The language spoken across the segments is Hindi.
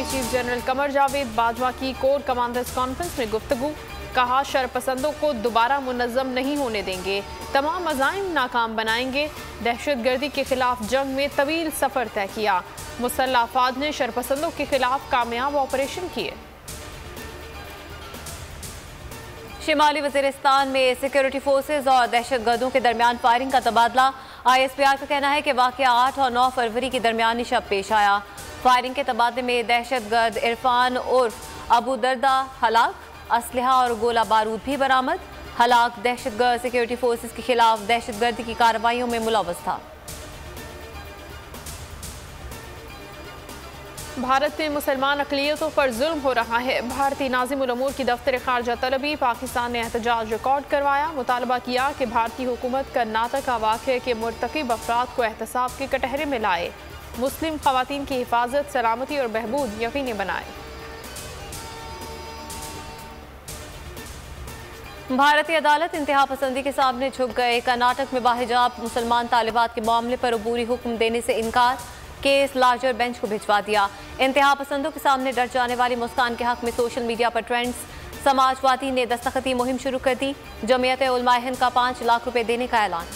Party chief general Qamar Javed Bajwa की कोर कमांडर्स कॉन्फ्रेंस में गुफ्तगू। कहा शरपसंदों को दोबारा मुनज़्ज़म नहीं होने देंगे, तमाम अज़ाइम नाकाम बनाएंगे। दहशतगर्दी के खिलाफ जंग में तवील सफ़र तय किया। मुसल्लह अफवाज ने शरपसंदों के खिलाफ कामयाब ऑपरेशन किए। शिमाली वज़ीरिस्तान में सिक्योरिटी फोर्सेज और दहशतगर्दों के दरमियान फायरिंग का तबादला। ISPR का कहना है कि वाक़या 8 और 9 फरवरी के दरमियान शब पेश आया। फायरिंग के तबादले में दहशतगर्द इरफान उर्फ अबू दर्दा हलाक, असलहा और गोला बारूद भी बरामद। हलाक दहशतगर्द सिक्योरिटी फोर्सेज के खिलाफ दहशतगर्दी की कार्रवाइयों में मुलव्वस था। भारत में मुसलमान अक़लियतों पर जुल्म हो रहा है। भारतीय नाज़िमुल उमूर की दफ्तर ख़ारजा तलबी पाकिस्तान ने एहतजाज रिकॉर्ड करवाया। मुतालबा किया कि भारतीय हुकूमत कर्नाटक वाक़े के मुर्तकिब अफराद को एहतसाब के कटहरे में लाए। मुस्लिम ख़वातीन की हिफाजत, सलामती और बहबूद यकीनी बनाए। भारतीय अदालत इंतहा पसंदी के सामने झुक गए। कर्नाटक में बाहिजाब मुसलमान तालिबात के मामले पर अबूरी हुक्म देने से इनकार। केस लार्जर बेंच को भिजवा दिया। इंतहा पसंदों के सामने डट जाने वाली मुस्कान के हक में सोशल मीडिया पर ट्रेंड्स। समाजवादी ने दस्तखती मुहिम शुरू कर दी। जमीयत उलमा हिंद का 5 लाख रुपए देने का ऐलान।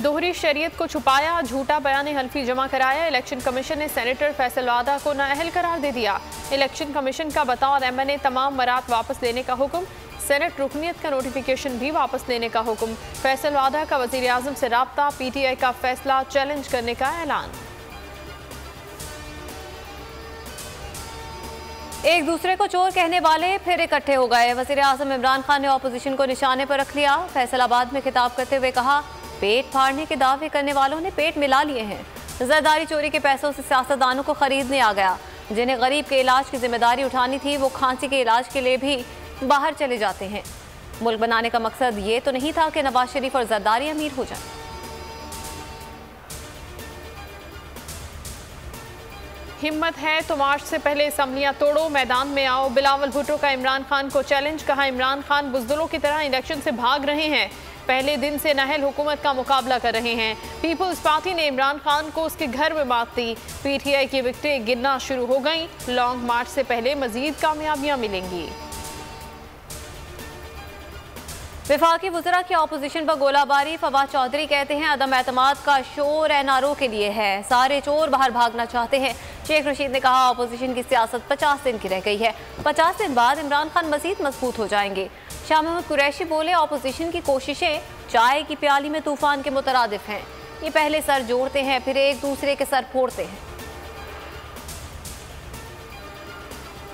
दोहरी शरीयत को छुपाया, झूठा बयान हल्फी जमा कराया। इलेक्शन कमीशन ने सेनेटर फैसल वादा को नाअहल करार दे दिया। इलेक्शन कमीशन का बतौर MNA तमाम मरात वापस लेने का हुक्म। सेनेट रुकनियत का नोटिफिकेशन भी वापस लेने का हुक्म। फैसल वादा का वज़ीर आज़म से राब्ता। PTI का फैसला चैलेंज करने का ऐलान। एक दूसरे को चोर कहने वाले फिर इकट्ठे हो गए। वज़ीर आज़म इमरान खान ने ऑपोजिशन को निशाने पर रख लिया। फैसलाबाद में खिताब करते हुए कहा, पेट फाड़ने के दावे करने वालों ने पेट मिला लिए हैं। जरदारी चोरी के पैसों से सियासतदानों को खरीदने आ गया। जिन्हें गरीब के इलाज की जिम्मेदारी उठानी थी, वो खांसी के इलाज के लिए भी बाहर चले जाते हैं। मुल्क बनाने का मकसद ये तो नहीं था कि नवाज शरीफ और जरदारी अमीर हो जाए। हिम्मत है तो मार्च से पहले असम्बलियां तोड़ो, मैदान में आओ। बिलावल भुट्टो का इमरान खान को चैलेंज। कहा, इमरान खान बुज़दिलों की तरह इलेक्शन से भाग रहे हैं। पहले दिन से नाअहल हुकूमत का मुकाबला कर रहे हैं। पीपल्स पार्टी ने इमरान खान को उसके घर में बात दी। PTI की विकेटें गिरना शुरू हो गई। लॉन्ग मार्च से पहले मजीद कामयाबियां मिलेंगी। विफाकी वज़रा की अपोजिशन पर गोलाबारी। फवाद चौधरी कहते हैं, अदम एतमाद का शोर NRO के लिए है। सारे चोर बाहर भागना चाहते हैं। शेख रशीद ने कहा, अपोजिशन की सियासत 50 दिन की रह गई है। 50 दिन बाद इमरान खान मजीद मजबूत हो जाएंगे। शाह महमूद कुरैशी बोले, अपोजिशन की कोशिशें चाय की प्याली में तूफान के मुतरादिफ हैं। ये पहले सर जोड़ते हैं, फिर एक दूसरे के सर फोड़ते हैं।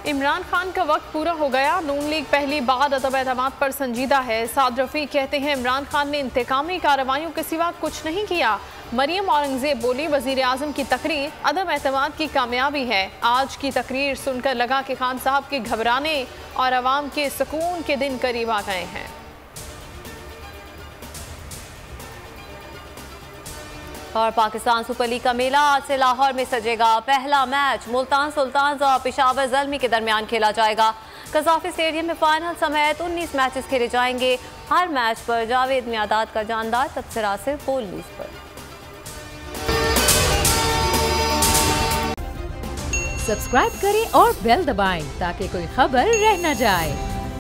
इमरान खान का वक्त पूरा हो गया। नून लीग पहली बार अदम एतमाद पर संजीदा है। साद रफीक कहते हैं, इमरान खान ने इंतकामी कार्रवाइयों के सिवा कुछ नहीं किया। मरियम औरंगजेब बोली, वजीर आज़म की तकरीर अदम एतमाद की कामयाबी है। आज की तकरीर सुनकर लगा कि खान साहब के घबराने और अवाम के सुकून के दिन करीब आ गए हैं। और पाकिस्तान सुपर लीग का मेला आज से लाहौर में सजेगा। पहला मैच मुल्तान सुल्तान्स और पेशावर ज़ल्मी के दरमियान खेला जाएगा। कज़ाफ़ी स्टेडियम में फाइनल समेत 19 मैचेस खेले जाएंगे। हर मैच पर जावेद मियादाद का जानदार तबसरा सिर्फ बोल न्यूज़ पर। सब्सक्राइब करें और बेल दबाएं ताकि कोई खबर रह न जाए।